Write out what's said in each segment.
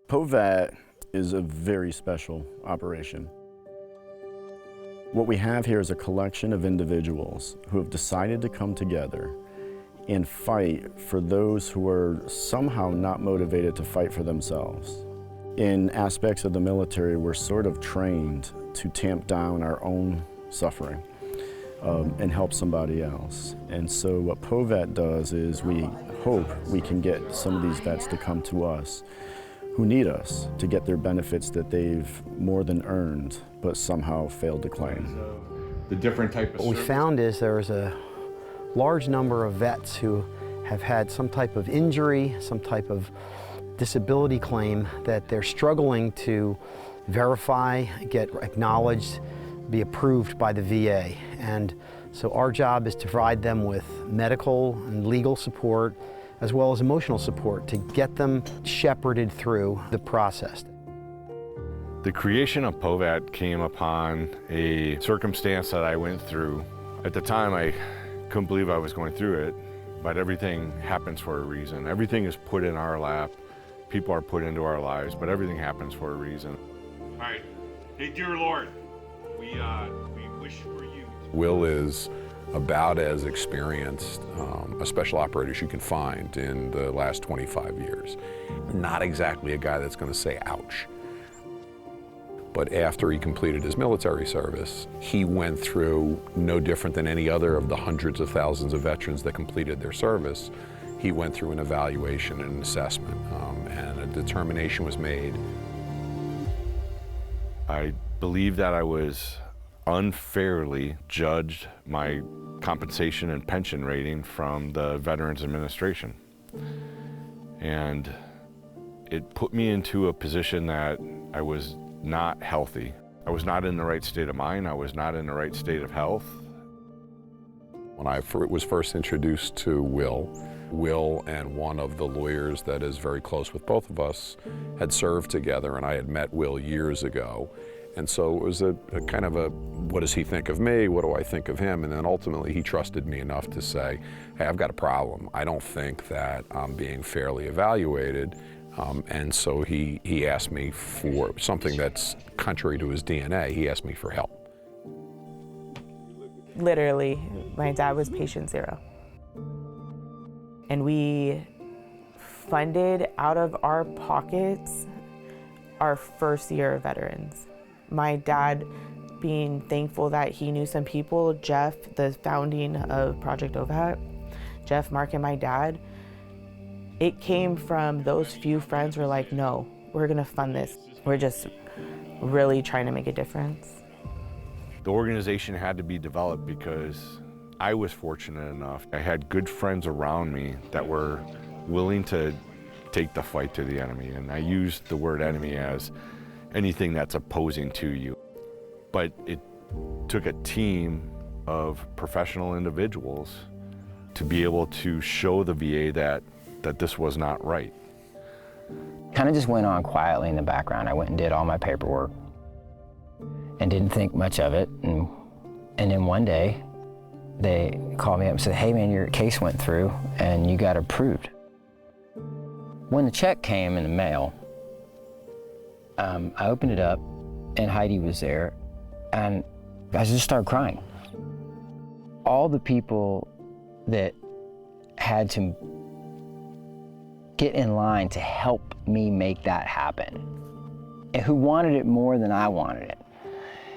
OVAT is a very special operation. What we have here is a collection of individuals who have decided to come together and fight for those who are somehow not motivated to fight for themselves. In aspects of the military, we're sort of trained to tamp down our own suffering and help somebody else. And so what OVAT does is we hope we can get some of these vets to come to us who need us to get their benefits that they've more than earned, but somehow failed to claim. The different type of What we found is there is a large number of vets who have had some type of injury, some type of disability claim that they're struggling to verify, get acknowledged, be approved by the VA. And so our job is to provide them with medical and legal support as well as emotional support to get them shepherded through the process. The creation of OVAT came upon a circumstance that I went through. At the time, I couldn't believe I was going through it, but everything happens for a reason. Everything is put in our lap. People are put into our lives, but everything happens for a reason. All right. Hey, dear Lord, we wish for you. Will is about as experienced a special operator as you can find in the last 25 years. Not exactly a guy that's going to say, ouch. But after he completed his military service, he went through no different than any other of the hundreds of thousands of veterans that completed their service. He went through an evaluation and an assessment, and a determination was made. I believe that I was unfairly judged my compensation and pension rating from the Veterans Administration. And it put me into a position that I was not healthy. I was not in the right state of mind. I was not in the right state of health. When I was first introduced to Will and one of the lawyers that is very close with both of us had served together, and I had met Will years ago. And so it was a kind of a, what does he think of me? What do I think of him? And then ultimately he trusted me enough to say, hey, I've got a problem. I don't think that I'm being fairly evaluated. And so he asked me for something that's contrary to his DNA. He asked me for help. Literally, my dad was patient zero. And we funded out of our pockets our first year of veterans. My dad being thankful that he knew some people, Jeff, the founding of Project OVAT, Jeff, Mark, and my dad, it came from those few friends who were like, no, we're gonna fund this. We're just really trying to make a difference. The organization had to be developed because I was fortunate enough. I had good friends around me that were willing to take the fight to the enemy. And I use the word enemy as anything that's opposing to you. But it took a team of professional individuals to be able to show the VA that this was not right. Kind of just went on quietly in the background. I went and did all my paperwork and didn't think much of it. And then one day, they called me up and said, hey man, your case went through and you got approved. When the check came in the mail, I opened it up and Heidi was there and I just started crying. All the people that had to get in line to help me make that happen and who wanted it more than I wanted it.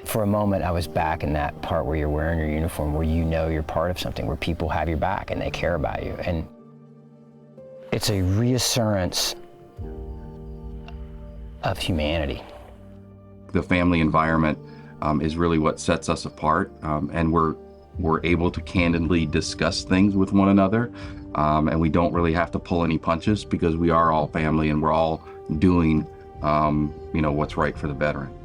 For a moment, I was back in that part where you're wearing your uniform, where you know you're part of something, where people have your back and they care about you. And it's a reassurance of humanity. The family environment is really what sets us apart, and we're able to candidly discuss things with one another, and we don't really have to pull any punches because we are all family and we're all doing what's right for the veteran.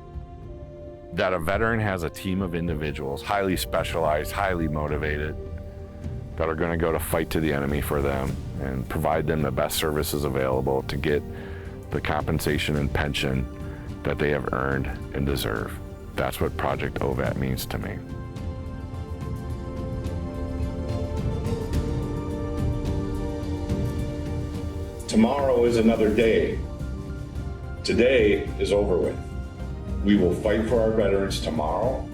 That a veteran has a team of individuals, highly specialized, highly motivated, that are going to go to fight to the enemy for them and provide them the best services available to get the compensation and pension that they have earned and deserve. That's what Project OVAT means to me. Tomorrow is another day. Today is over with. We will fight for our veterans tomorrow.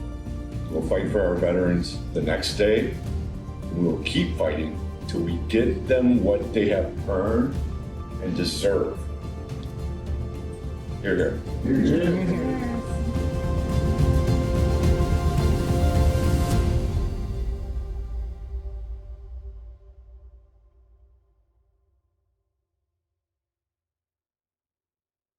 We'll fight for our veterans the next day. We will keep fighting till we get them what they have earned and deserve. Hear, hear.